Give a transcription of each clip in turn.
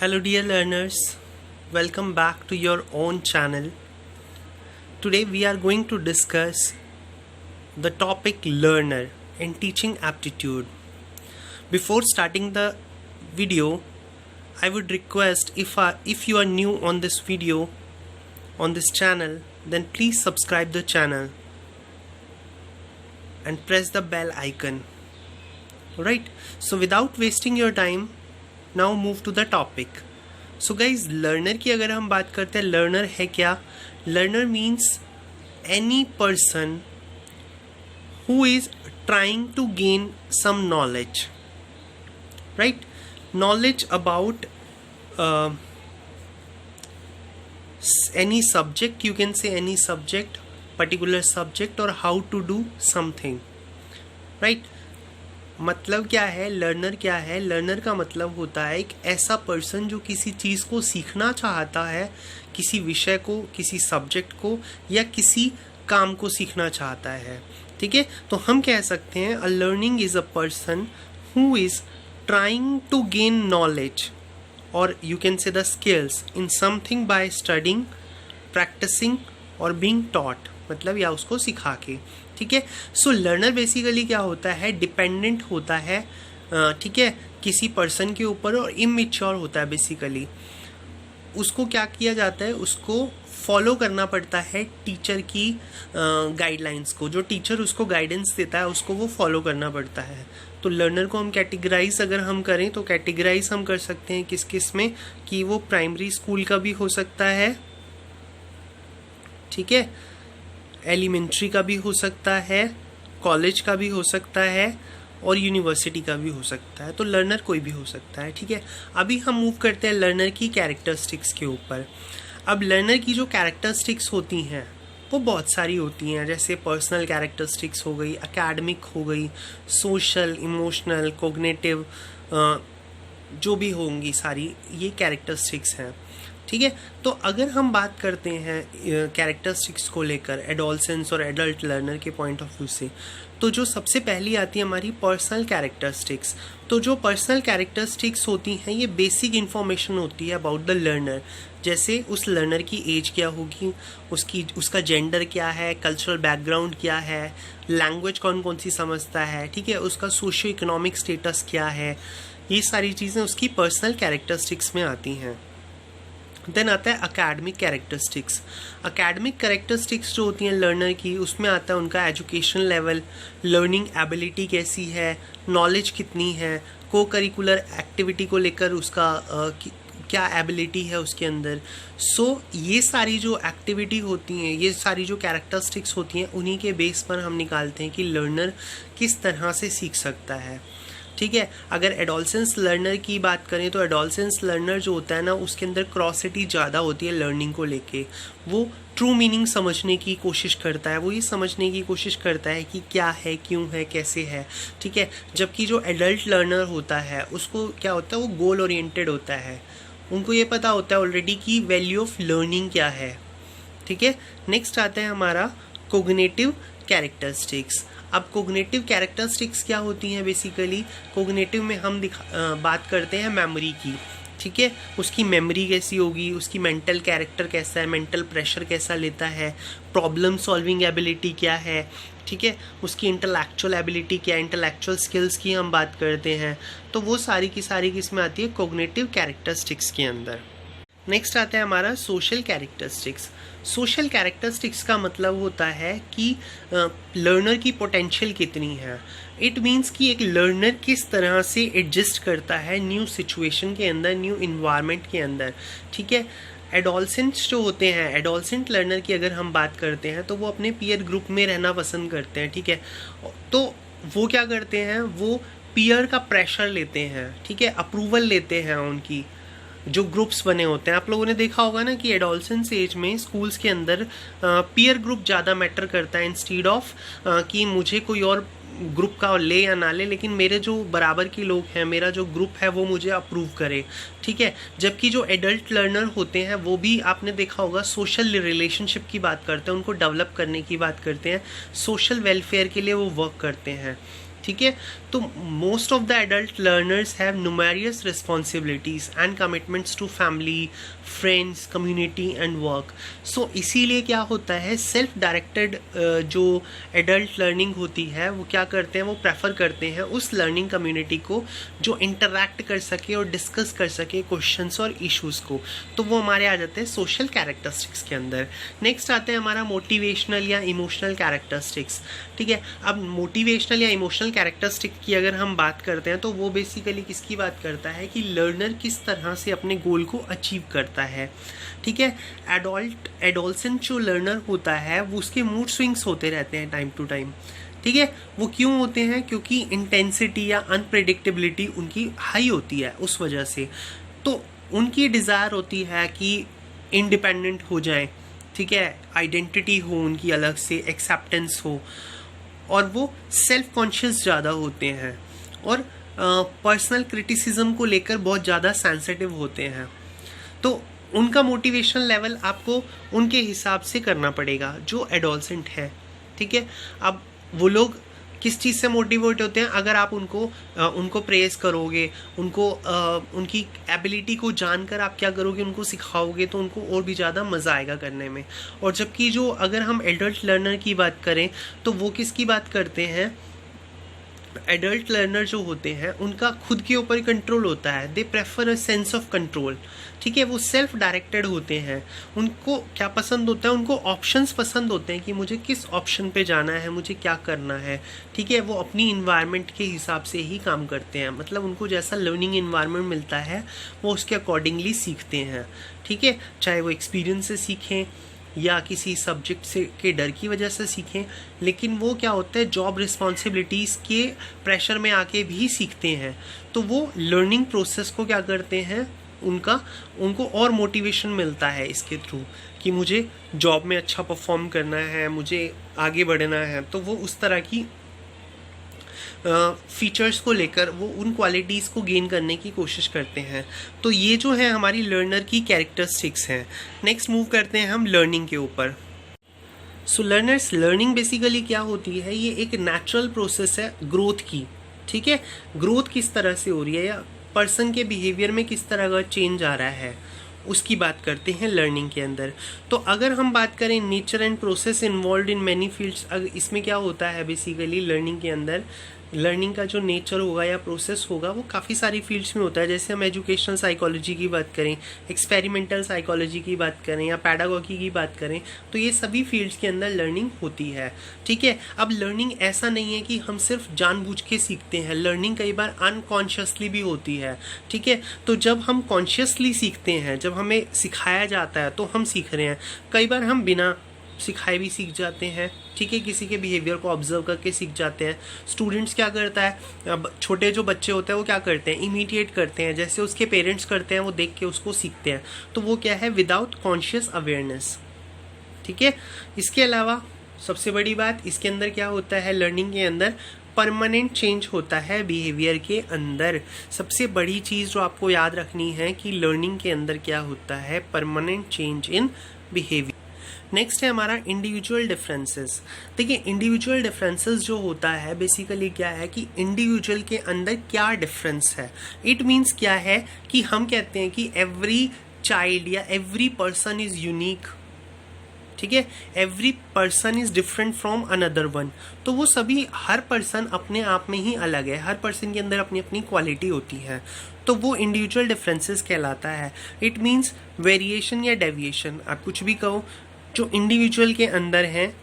Hello dear learners, welcome back to your own channel. Today we are going to discuss the topic learner and teaching aptitude. Before starting the video, I would request if you are new on this video, on this channel, then please subscribe the channel and press the bell icon. Alright, so without wasting your time, now move to the topic. So guys, learner की अगर हम बात करते हैं, learner है क्या? Learner means any person who is trying to gain some knowledge, right? Knowledge about any subject, you can say any subject, particular subject, or how to do something, right? मतलब क्या है? लर्नर क्या है? Learner का मतलब होता है एक ऐसा पर्सन जो किसी चीज़ को सीखना चाहता है, किसी विषय को, किसी सब्जेक्ट को या किसी काम को सीखना चाहता है. ठीक है, तो हम कह सकते हैं a learning is a person who is trying to gain knowledge और you can say the skills in something by studying, practicing और बीइंग टॉट, मतलब या उसको सिखा के. ठीक है, सो लर्नर बेसिकली क्या होता है? डिपेंडेंट होता है, ठीक है, किसी पर्सन के ऊपर और इमैच्योर होता है. बेसिकली उसको क्या किया जाता है? उसको फॉलो करना पड़ता है टीचर की गाइडलाइंस को. जो टीचर उसको गाइडेंस देता है उसको वो फॉलो करना पड़ता है. तो लर्नर को हम कैटेगराइज अगर हम करें तो कैटेगराइज हम कर सकते हैं किस किस में, कि वो प्राइमरी स्कूल का भी हो सकता है, ठीक है, एलिमेंट्री का भी हो सकता है, कॉलेज का भी हो सकता है और यूनिवर्सिटी का भी हो सकता है. तो लर्नर कोई भी हो सकता है. ठीक है, अभी हम मूव करते हैं लर्नर की कैरेक्टरिस्टिक्स के ऊपर. अब लर्नर की जो कैरेक्टरिस्टिक्स होती हैं वो बहुत सारी होती हैं, जैसे पर्सनल कैरेक्टरिस्टिक्स हो गई, एकेडमिक हो गई, सोशल, इमोशनल, कोग्निटिव, जो भी होंगी सारी ये कैरेक्टरिस्टिक्स हैं. ठीक है, तो अगर हम बात करते हैं कैरेक्टरिस्टिक्स को लेकर एडोलसेंस और एडल्ट लर्नर के पॉइंट ऑफ व्यू से, तो जो सबसे पहली आती है हमारी पर्सनल कैरेक्टरिस्टिक्स. तो जो पर्सनल कैरेक्टरिस्टिक्स होती हैं ये बेसिक इन्फॉर्मेशन होती है अबाउट द लर्नर. जैसे उस लर्नर की एज क्या होगी, उसका जेंडर क्या है, कल्चरल बैकग्राउंड क्या है, लैंग्वेज कौन कौन सी समझता है, ठीक है, उसका सोशियो इकोनॉमिक स्टेटस क्या है, ये सारी चीज़ें उसकी पर्सनल कैरेक्टरिस्टिक्स में आती हैं. देन आता है अकेडमिक कैरेक्टरिस्टिक्स. अकेडमिक कैरेक्टरिस्टिक्स जो होती हैं लर्नर की, उसमें आता है उनका एजुकेशन लेवल, लर्निंग एबिलिटी कैसी है, नॉलेज कितनी है, को करिकुलर एक्टिविटी को लेकर उसका क्या एबिलिटी है उसके अंदर. सो ये सारी जो एक्टिविटी होती हैं, ये सारी जो कैरेक्टरिस्टिक्स होती हैं, उन्हीं के बेस पर हम निकालते हैं कि लर्नर किस तरह से सीख सकता है. ठीक है, अगर एडोलसेंस लर्नर की बात करें तो एडोलसेंस लर्नर जो होता है ना, उसके अंदर क्रॉसिटी ज़्यादा होती है लर्निंग को लेके. वो ट्रू मीनिंग समझने की कोशिश करता है, वो ये समझने की कोशिश करता है कि क्या है, क्यों है, कैसे है. ठीक है, जबकि जो एडल्ट लर्नर होता है उसको क्या होता है? वो गोल ओरिएंटेड होता है. उनको ये पता होता है ऑलरेडी कि वैल्यू ऑफ लर्निंग क्या है. ठीक है, नेक्स्ट आता है हमारा कोग्निटिव कैरेक्टरिस्टिक्स. अब कोग्निटिव कैरेक्टरिस्टिक्स क्या होती हैं? बेसिकली कोग्निटिव में हम बात करते हैं मेमोरी की. ठीक है, उसकी मेमोरी कैसी होगी, उसकी मेंटल कैरेक्टर कैसा है, मेंटल प्रेशर कैसा लेता है, प्रॉब्लम सॉल्विंग एबिलिटी क्या है, ठीक है, उसकी इंटेलेक्चुअल एबिलिटी क्या है, इंटेलेक्चुअल स्किल्स की हम बात करते हैं. तो वो सारी की सारी किसमें आती है? कोग्निटिव कैरेक्टरिस्टिक्स के अंदर. नेक्स्ट आता है हमारा सोशल कैरेक्टरिस्टिक्स. सोशल कैरेक्टरिस्टिक्स का मतलब होता है कि लर्नर की पोटेंशियल कितनी है. इट मीन्स कि एक लर्नर किस तरह से एडजस्ट करता है न्यू सिचुएशन के अंदर, न्यू इन्वायरमेंट के अंदर. ठीक है, एडोलसेंट्स जो होते हैं, एडोलसेंट लर्नर की अगर हम बात करते हैं तो वो अपने पीयर ग्रुप में रहना पसंद करते हैं. ठीक है, तो वो क्या करते हैं? वो पीयर का प्रेशर लेते हैं, ठीक है, अप्रूवल लेते हैं उनकी. जो ग्रुप्स बने होते हैं, आप लोगों ने देखा होगा ना कि एडोलसेंस एज में स्कूल्स के अंदर पीयर ग्रुप ज़्यादा मैटर करता है इंस्टीड ऑफ कि मुझे कोई और ग्रुप का ले या ना ले, लेकिन मेरे जो बराबर के लोग हैं, मेरा जो ग्रुप है वो मुझे अप्रूव करे. ठीक है, जबकि जो एडल्ट लर्नर होते हैं वो भी आपने देखा होगा सोशल रिलेशनशिप की बात करते हैं, उनको डेवलप करने की बात करते हैं, सोशल वेलफेयर के लिए वो वर्क करते हैं. ठीक है। तो most of the adult learners have numerous responsibilities and commitments to family, friends, community and work. So इसीलिए क्या होता है, सेल्फ डायरेक्टेड जो एडल्ट लर्निंग होती है वो क्या करते हैं, वो प्रेफर करते हैं उस लर्निंग कम्युनिटी को जो इंटरैक्ट कर सके और डिस्कस कर सके क्वेश्चंस और इश्यूज़ को। तो वो हमारे आ जाते हैं सोशल कैरेक्टरिस्टिक्स के अंदर। नेक्स्ट आते हैं हमारा मोटिवेशनल या इमोशनल कैरेक्टरिस्टिक्स। ठीक है, अब मोटिवेशनल या इमोशनल कैरेक्टरिस्टिक की अगर हम बात करते हैं तो वो बेसिकली किसकी बात करता है कि लर्नर किस तरह से अपने गोल को अचीव करता है। ठीक है, एडोलसेंट जो लर्नर होता है वो उसके मूड स्विंग्स होते रहते हैं टाइम टू टाइम। ठीक है, वो क्यों होते हैं, क्योंकि इंटेंसिटी या अनप्रेडिक्टेबिलिटी उनकी हाई होती है उस वजह से। तो उनकी डिज़ायर होती है कि इंडिपेंडेंट हो जाएं, ठीक है, आइडेंटिटी हो उनकी अलग से, एक्सेप्टेंस हो, और वो सेल्फ कॉन्शियस ज़्यादा होते हैं और पर्सनल क्रिटिसिज्म को लेकर बहुत ज़्यादा सेंसिटिव होते हैं। तो उनका मोटिवेशन लेवल आपको उनके हिसाब से करना पड़ेगा जो एडोलसेंट है। ठीक है, अब वो लोग किस चीज़ से मोटिवेट होते हैं, अगर आप उनको प्रेज करोगे, उनकी एबिलिटी को जानकर आप क्या करोगे, उनको सिखाओगे, तो उनको और भी ज़्यादा मज़ा आएगा करने में। और जबकि जो अगर हम एडल्ट लर्नर की बात करें तो वो किसकी बात करते हैं, एडल्ट लर्नर जो होते हैं उनका खुद के ऊपर कंट्रोल होता है, they prefer a sense of control. ठीक है, वो सेल्फ डायरेक्टेड होते हैं। उनको क्या पसंद होता है, उनको ऑप्शंस पसंद होते हैं कि मुझे किस ऑप्शन पे जाना है, मुझे क्या करना है। ठीक है, वो अपनी इन्वायरमेंट के हिसाब से ही काम करते हैं, मतलब उनको जैसा लर्निंग इन्वायरमेंट मिलता है वो उसके अकॉर्डिंगली सीखते हैं। ठीक है, चाहे वो एक्सपीरियंस से सीखें या किसी सब्जेक्ट से के डर की वजह से सीखें, लेकिन वो क्या होता है, जॉब रिस्पॉन्सिबिलिटीज़ के प्रेशर में आके भी सीखते हैं। तो वो लर्निंग प्रोसेस को क्या करते हैं, उनको और मोटिवेशन मिलता है इसके थ्रू कि मुझे जॉब में अच्छा परफॉर्म करना है, मुझे आगे बढ़ना है। तो वो उस तरह की फीचर्स को लेकर वो उन क्वालिटीज़ को गेन करने की कोशिश करते हैं। तो ये जो है हमारी लर्नर की कैरेक्टरिस्टिक्स हैं। नेक्स्ट मूव करते हैं हम लर्निंग के ऊपर। सो लर्नर्स लर्निंग बेसिकली क्या होती है, ये एक नेचुरल प्रोसेस है ग्रोथ की। ठीक है, ग्रोथ किस तरह से हो रही है या पर्सन के बिहेवियर में किस तरह का चेंज आ रहा है, उसकी बात करते हैं लर्निंग के अंदर। तो अगर हम बात करें nature and process involve in many fields, इसमें क्या होता है बेसिकली लर्निंग के अंदर, लर्निंग का जो नेचर होगा या प्रोसेस होगा वो काफ़ी सारी फील्ड्स में होता है। जैसे हम एजुकेशनल साइकोलॉजी की बात करें, एक्सपेरिमेंटल साइकोलॉजी की बात करें या पैडागॉजी की बात करें, तो ये सभी फील्ड्स के अंदर लर्निंग होती है। ठीक है, अब लर्निंग ऐसा नहीं है कि हम सिर्फ जानबूझ के सीखते हैं, लर्निंग कई बार अनकॉन्शियसली भी होती है। ठीक है, तो जब हम कॉन्शियसली सीखते हैं, जब हमें सिखाया जाता है तो हम सीख रहे हैं। कई बार हम बिना सिखाए भी सीख जाते हैं। ठीक है, किसी के बिहेवियर को ऑब्जर्व करके सीख जाते हैं। स्टूडेंट्स क्या करता है, अब छोटे जो बच्चे होते हैं वो क्या करते हैं, इमीडिएट करते हैं, जैसे उसके पेरेंट्स करते हैं वो देख के उसको सीखते हैं। तो वो क्या है, विदाउट कॉन्शियस अवेयरनेस। ठीक है, इसके अलावा सबसे बड़ी बात इसके अंदर क्या होता है, लर्निंग के अंदर परमानेंट चेंज होता है बिहेवियर के अंदर। सबसे बड़ी चीज़ जो आपको याद रखनी है कि लर्निंग के अंदर क्या होता है, permanent change in behaviour. Next है हमारा इंडिविजुअल डिफरेंसेस। देखिए, इंडिविजुअल डिफरेंसेस जो होता है बेसिकली क्या है कि इंडिविजुअल के अंदर क्या डिफरेंस है। इट मीन्स क्या है कि हम कहते हैं कि एवरी चाइल्ड या एवरी पर्सन इज यूनिक। ठीक है, every person is different from another one. तो वो सभी, हर पर्सन अपने आप में ही अलग है, हर पर्सन के अंदर अपनी अपनी क्वालिटी होती है। तो वो इंडिविजुअल डिफरेंसेस कहलाता है। इट मीन्स वेरिएशन या डेविएशन, आप कुछ भी कहो, जो इंडिविजुअल के अंदर हैं,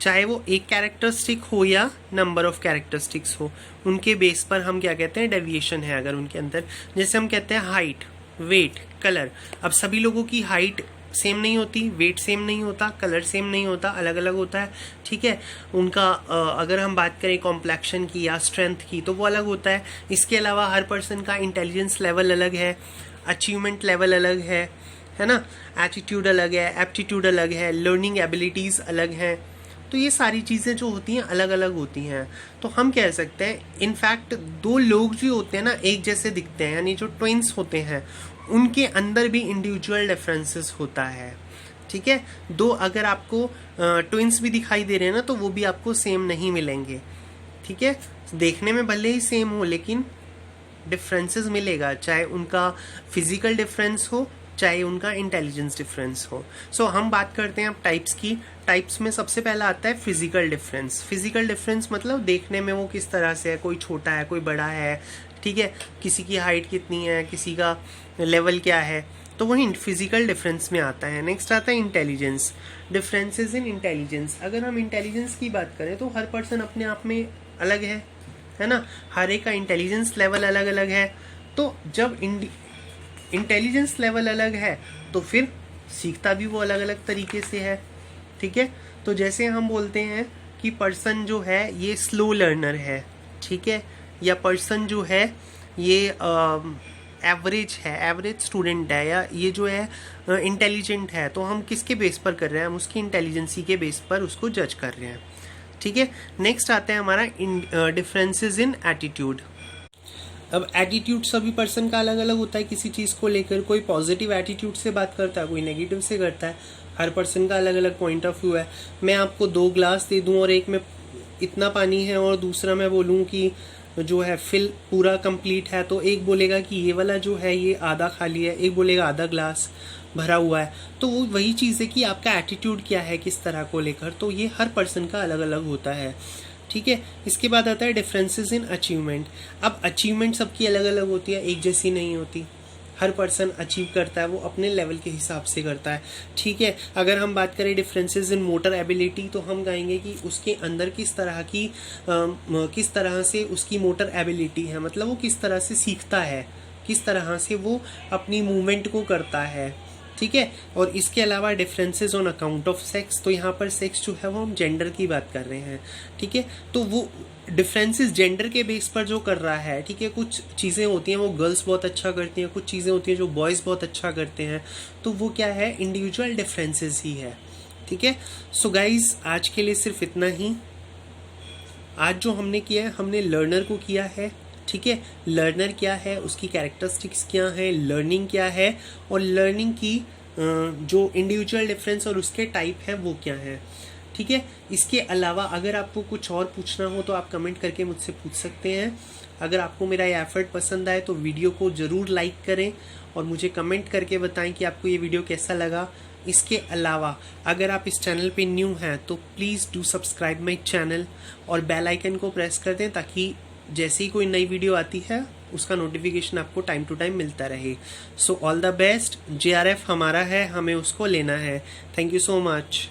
चाहे वो एक कैरेक्टरिस्टिक हो या नंबर ऑफ कैरेक्टरिस्टिक्स हो, उनके बेस पर हम क्या कहते हैं, डेविएशन है अगर उनके अंदर। जैसे हम कहते हैं हाइट, वेट, कलर। अब सभी लोगों की हाइट सेम नहीं होती, वेट सेम नहीं होता, कलर सेम नहीं होता, अलग अलग होता है। ठीक है, उनका अगर हम बात करें कॉम्प्लेक्शन की या स्ट्रेंथ की तो वो अलग होता है। इसके अलावा हर पर्सन का इंटेलिजेंस लेवल अलग है, अचीवमेंट लेवल अलग है ना, एटीट्यूड अलग है, एप्टीट्यूड अलग है, लर्निंग एबिलिटीज़ अलग हैं। तो ये सारी चीज़ें जो होती हैं अलग अलग होती हैं। तो हम कह सकते हैं इनफैक्ट दो लोग जो होते हैं ना एक जैसे दिखते हैं, यानी जो ट्विन्स होते हैं उनके अंदर भी इंडिविजुअल डिफरेंसेस होता है। ठीक है, दो अगर आपको ट्विन्स भी दिखाई दे रहे हैं ना तो वो भी आपको सेम नहीं मिलेंगे। ठीक है, देखने में भले ही सेम हो लेकिन डिफरेंसेस मिलेगा, चाहे उनका फिजिकल डिफरेंस हो चाहे उनका इंटेलिजेंस डिफरेंस हो। सो हम बात करते हैं अब टाइप्स की। टाइप्स में सबसे पहला आता है फिजिकल डिफरेंस। फिजिकल डिफरेंस मतलब देखने में वो किस तरह से है, कोई छोटा है कोई बड़ा है, ठीक है, किसी की हाइट कितनी है, किसी का लेवल क्या है, तो वही फिजिकल डिफरेंस में आता है। नेक्स्ट आता है इंटेलिजेंस, डिफरेंसेस इन इंटेलिजेंस। अगर हम इंटेलिजेंस की बात करें तो हर पर्सन अपने आप में अलग है ना, हर एक का इंटेलिजेंस लेवल अलग अलग है। तो जब इंटेलिजेंस लेवल अलग है तो फिर सीखता भी वो अलग अलग तरीके से है, ठीक है। तो जैसे हम बोलते हैं कि पर्सन जो है ये स्लो लर्नर है, ठीक है, या पर्सन जो है ये एवरेज है, एवरेज स्टूडेंट है, या ये जो है इंटेलिजेंट है, तो हम किसके बेस पर कर रहे हैं, हम उसकी इंटेलिजेंसी के बेस पर उसको जज कर रहे हैं, ठीक है। नेक्स्ट आता है हमारा डिफरेंसेस इन एटीट्यूड। अब एटीट्यूड सभी पर्सन का अलग अलग होता है किसी चीज़ को लेकर, कोई पॉजिटिव एटीट्यूड से बात करता है, कोई नेगेटिव से करता है, हर पर्सन का अलग अलग पॉइंट ऑफ व्यू है। मैं आपको 2 ग्लास दे दूं और एक में इतना पानी है और दूसरा मैं बोलूं कि जो है फिल पूरा कंप्लीट है, तो एक बोलेगा कि ये वाला जो है ये आधा खाली है, एक बोलेगा आधा ग्लास भरा हुआ है। तो वो वही चीज़ है कि आपका एटीट्यूड क्या है किस तरह को लेकर, तो ये हर पर्सन का अलग अलग होता है, ठीक है। इसके बाद आता है डिफरेंसेस इन अचीवमेंट। अब अचीवमेंट सबकी अलग अलग होती है, एक जैसी नहीं होती, हर पर्सन अचीव करता है वो अपने लेवल के हिसाब से करता है, ठीक है। अगर हम बात करें डिफरेंसेस इन मोटर एबिलिटी तो हम कहेंगे कि उसके अंदर किस तरह से उसकी मोटर एबिलिटी है, मतलब वो किस तरह से सीखता है, किस तरह से वो अपनी मूवमेंट को करता है, ठीक है। और इसके अलावा differences on account of sex, तो यहाँ पर सेक्स जो है वो हम जेंडर की बात कर रहे हैं, ठीक है। तो वो डिफरेंसेस जेंडर के बेस पर जो कर रहा है, ठीक है, कुछ चीज़ें होती हैं वो गर्ल्स बहुत अच्छा करती हैं, कुछ चीज़ें होती हैं जो बॉयज़ बहुत अच्छा करते हैं, तो वो क्या है, इंडिविजुअल डिफरेंसेस ही है, ठीक है। सो गाइज आज के लिए सिर्फ इतना ही। आज जो हमने किया है हमने लर्नर को किया है, ठीक है। लर्नर क्या है, उसकी कैरेक्टरिस्टिक्स क्या है, लर्निंग क्या है, और लर्निंग की जो इंडिविजुअल डिफरेंस और उसके टाइप है वो क्या है, ठीक है। इसके अलावा अगर आपको कुछ और पूछना हो तो आप कमेंट करके मुझसे पूछ सकते हैं। अगर आपको मेरा ये एफर्ट पसंद आए तो वीडियो को ज़रूर लाइक करें और मुझे कमेंट करके बताएं कि आपको ये वीडियो कैसा लगा। इसके अलावा अगर आप इस चैनल पे न्यू हैं तो please do subscribe my channel और बेल आइकन को प्रेस कर दें ताकि जैसे ही कोई नई वीडियो आती है उसका नोटिफिकेशन आपको टाइम टू टाइम मिलता रहे। So all the best. JRF हमारा है, हमें उसको लेना है। Thank you so much.